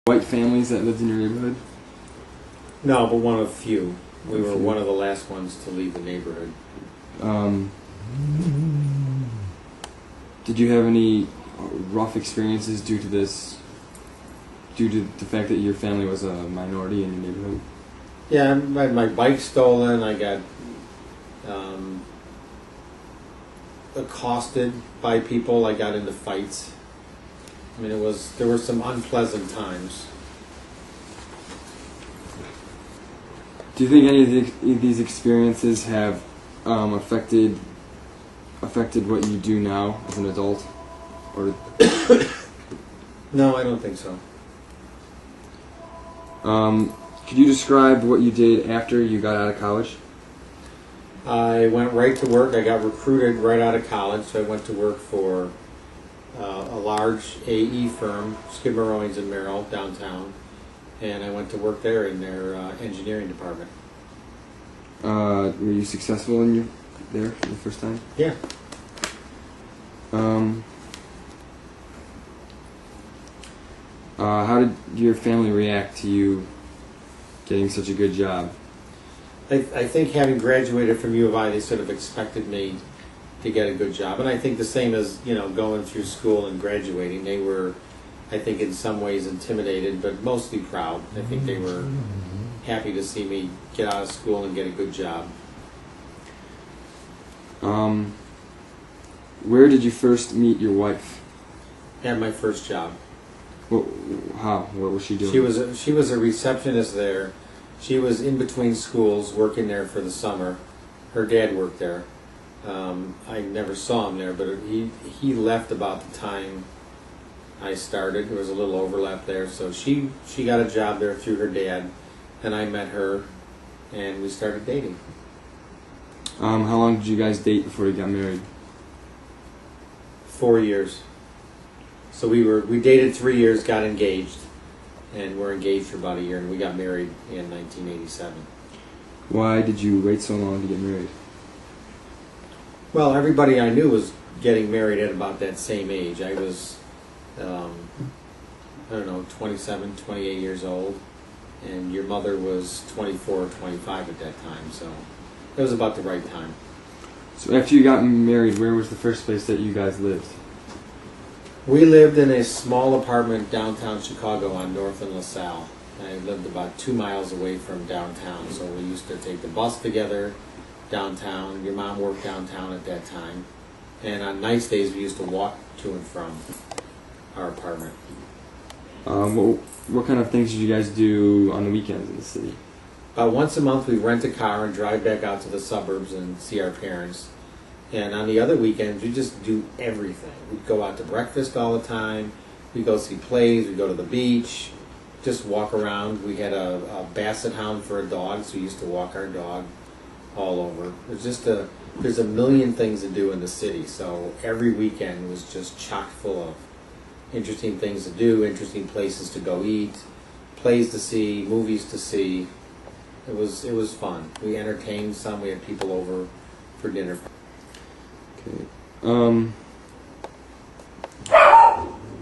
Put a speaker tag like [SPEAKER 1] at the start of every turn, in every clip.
[SPEAKER 1] white families that lived in your neighborhood?
[SPEAKER 2] No, but one of few. We were one of the last ones to leave the neighborhood.
[SPEAKER 1] Did you have any rough experiences due to this, due to the fact that your family was a minority in your neighborhood?
[SPEAKER 2] Yeah, I had my bike stolen. I got accosted by people. I got into fights. I mean, there were some unpleasant times.
[SPEAKER 1] Do you think any of these experiences have affected what you do now as an adult? Or
[SPEAKER 2] No, I don't think so.
[SPEAKER 1] could you describe what you did after you got out of college?
[SPEAKER 2] I went right to work. I got recruited right out of college, so I went to work for a large AE firm, Skidmore, Owings and Merrill, downtown, and I went to work there in their engineering department.
[SPEAKER 1] Were you successful there for the first time?
[SPEAKER 2] Yeah.
[SPEAKER 1] How did your family react to you getting such a good job?
[SPEAKER 2] I think having graduated from U of I, they sort of expected me to get a good job. And I think the same as, going through school and graduating. They were, I think, in some ways intimidated, but mostly proud. I think they were happy to see me get out of school and get a good job.
[SPEAKER 1] Where did you first meet your wife?
[SPEAKER 2] At my first job.
[SPEAKER 1] How? What was she doing?
[SPEAKER 2] She was a receptionist there. She was in between schools, working there for the summer. Her dad worked there. I never saw him there, but he left about the time I started. There was a little overlap there, so she got a job there through her dad, and I met her, and we started dating.
[SPEAKER 1] How long did you guys date before you got married?
[SPEAKER 2] 4 years. So we dated 3 years, got engaged, and we're engaged for about a year, and we got married in 1987.
[SPEAKER 1] Why did you wait so long to get married?
[SPEAKER 2] Well, everybody I knew was getting married at about that same age. I was, 27, 28 years old, and your mother was 24 or 25 at that time, so it was about the right time.
[SPEAKER 1] So after you got married, where was the first place that you guys lived?
[SPEAKER 2] We lived in a small apartment downtown Chicago on North and LaSalle. I lived about 2 miles away from downtown, so we used to take the bus together downtown. Your mom worked downtown at that time. And on nice days, we used to walk to and from our apartment.
[SPEAKER 1] What kind of things did you guys do on the weekends in the city?
[SPEAKER 2] About once a month, we rent a car and drive back out to the suburbs and see our parents. And on the other weekends, we just do everything. We'd go out to breakfast all the time. We'd go see plays. We'd go to the beach. Just walk around. We had a basset hound for a dog, so we used to walk our dog all over. There's a million things to do in the city. So every weekend was just chock full of interesting things to do, interesting places to go eat, plays to see, movies to see. It was fun. We entertained some. We had people over for dinner.
[SPEAKER 1] Okay.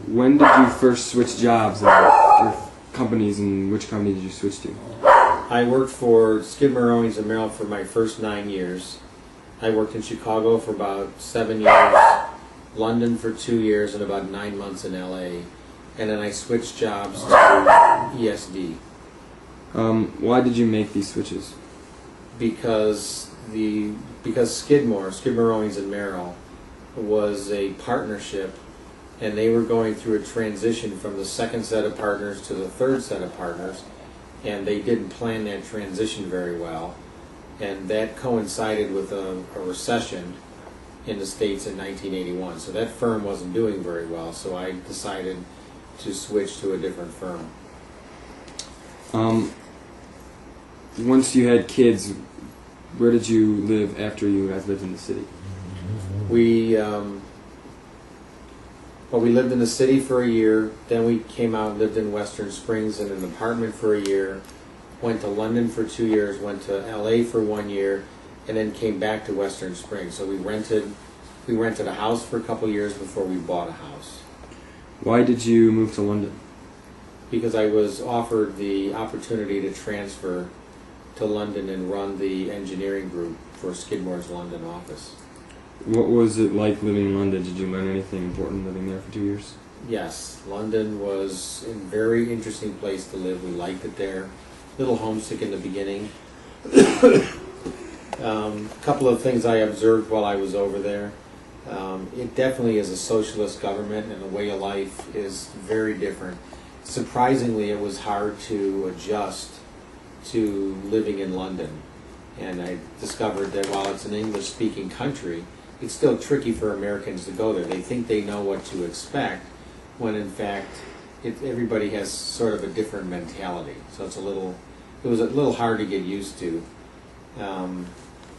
[SPEAKER 1] When did you first switch jobs or companies, and which company did you switch to?
[SPEAKER 2] I worked for Skidmore, Owings and Merrill for my first 9 years. I worked in Chicago for about 7 years, London for 2 years, and about 9 months in LA. And then I switched jobs to ESD.
[SPEAKER 1] Why did you make these switches?
[SPEAKER 2] Because Skidmore, Owings and Merrill, was a partnership, and they were going through a transition from the second set of partners to the third set of partners, and they didn't plan that transition very well, and that coincided with a recession in the States in 1981. So that firm wasn't doing very well, so I decided to switch to a different firm.
[SPEAKER 1] Once you had kids, where did you live after you guys lived in the city?
[SPEAKER 2] We lived in the city for a year. Then we came out and lived in Western Springs in an apartment for a year. Went to London for 2 years. Went to LA for 1 year, and then came back to Western Springs. So we rented a house for a couple years before we bought a house.
[SPEAKER 1] Why did you move to London?
[SPEAKER 2] because I was offered the opportunity to transfer to London and run the engineering group for Skidmore's London office.
[SPEAKER 1] What was it like living in London? Did you learn anything important living there for 2 years?
[SPEAKER 2] Yes, London was a very interesting place to live. We liked it there. A little homesick in the beginning. A couple of things I observed while I was over there. It definitely is a socialist government, and the way of life is very different. Surprisingly, it was hard to adjust to living in London. And I discovered that while it's an English-speaking country, it's still tricky for Americans to go there. They think they know what to expect, when in fact everybody has sort of a different mentality. So it was a little hard to get used to.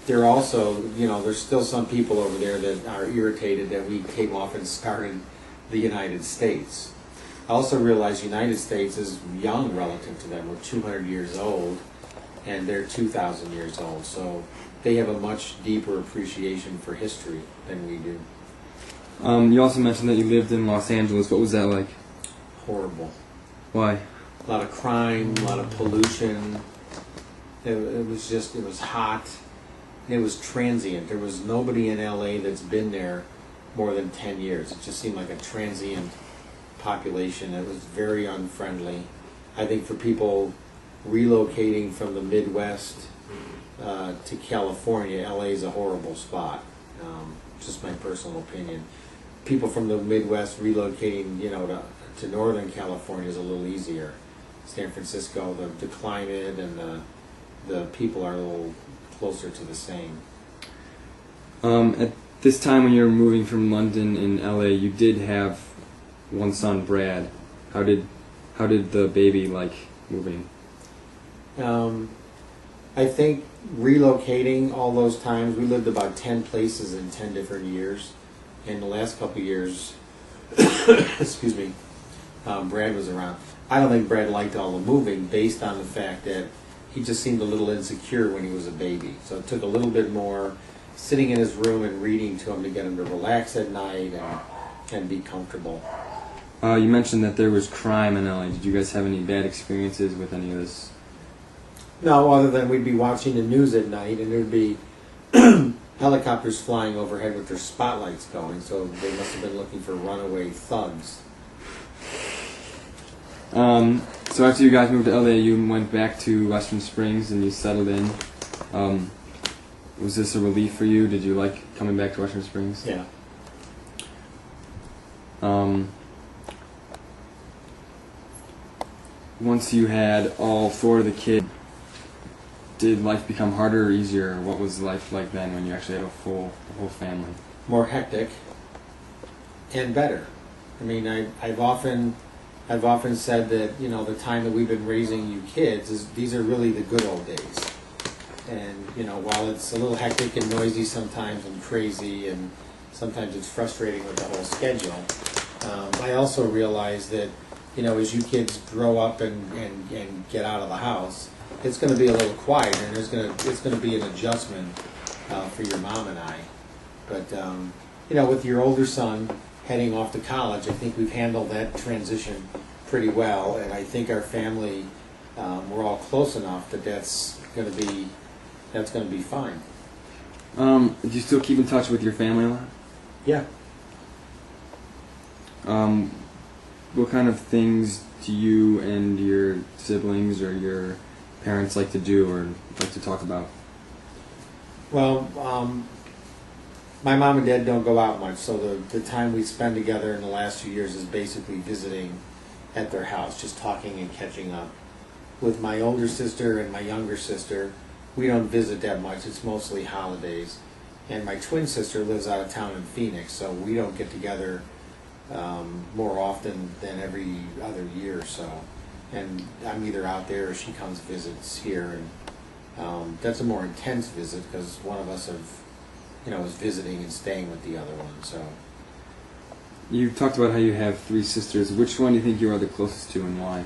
[SPEAKER 2] There are also, there's still some people over there that are irritated that we came off and started the United States. I also realize the United States is young relative to them. We're 200 years old, and they're 2,000 years old. So they have a much deeper appreciation for history than we do.
[SPEAKER 1] You also mentioned that you lived in Los Angeles. What was that like?
[SPEAKER 2] Horrible.
[SPEAKER 1] Why?
[SPEAKER 2] A lot of crime, a lot of pollution. It was hot. It was transient. There was nobody in LA that's been there more than 10 years. It just seemed like a transient population. It was very unfriendly. I think for people relocating from the Midwest to California, LA is a horrible spot. Just my personal opinion. People from the Midwest relocating, to Northern California is a little easier. San Francisco, the climate and the people are a little closer to the same.
[SPEAKER 1] At this time when you were moving from London and LA, you did have one son, Brad. How did the baby like moving?
[SPEAKER 2] I think relocating all those times, we lived about 10 places in 10 different years. In the last couple of years, excuse me, Brad was around. I don't think Brad liked all the moving based on the fact that he just seemed a little insecure when he was a baby. So it took a little bit more sitting in his room and reading to him to get him to relax at night and be comfortable.
[SPEAKER 1] You mentioned that there was crime in LA. Did you guys have any bad experiences with any of this?
[SPEAKER 2] No, other than we'd be watching the news at night and there'd be helicopters flying overhead with their spotlights going, so they must have been looking for runaway thugs.
[SPEAKER 1] So after you guys moved to LA, you went back to Western Springs and you settled in. Was this a relief for you? Did you like coming back to Western Springs?
[SPEAKER 2] Yeah.
[SPEAKER 1] Once you had all four of the kids, did life become harder or easier? What was life like then when you actually had a whole family?
[SPEAKER 2] More hectic and better. I mean, I've often said that, the time that we've been raising you kids these are really the good old days. And, while it's a little hectic and noisy sometimes and crazy and sometimes it's frustrating with the whole schedule, I also realize that, as you kids grow up and get out of the house, it's going to be a little quieter and it's going to be an adjustment for your mom and I. But, with your older son heading off to college, I think we've handled that transition pretty well, and I think our family, we're all close enough that that's going to be fine.
[SPEAKER 1] Do you still keep in touch with your family a lot?
[SPEAKER 2] Yeah.
[SPEAKER 1] What kind of things do you and your siblings or your parents like to do or like to talk about?
[SPEAKER 2] Well, my mom and dad don't go out much, so the time we spend together in the last few years is basically visiting at their house, just talking and catching up. With my older sister and my younger sister, we don't visit that much. It's mostly holidays. And my twin sister lives out of town in Phoenix, so we don't get together more often than every other year or so. And I'm either out there or she comes visits here, and that's a more intense visit because one of us is visiting and staying with the other one. So
[SPEAKER 1] You talked about how you have three sisters. Which one do you think you are the closest to and why?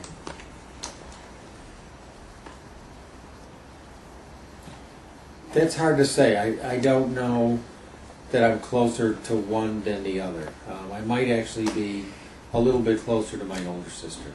[SPEAKER 2] that's hard to say. I don't know that I'm closer to one than the other. I might actually be a little bit closer to my older sister.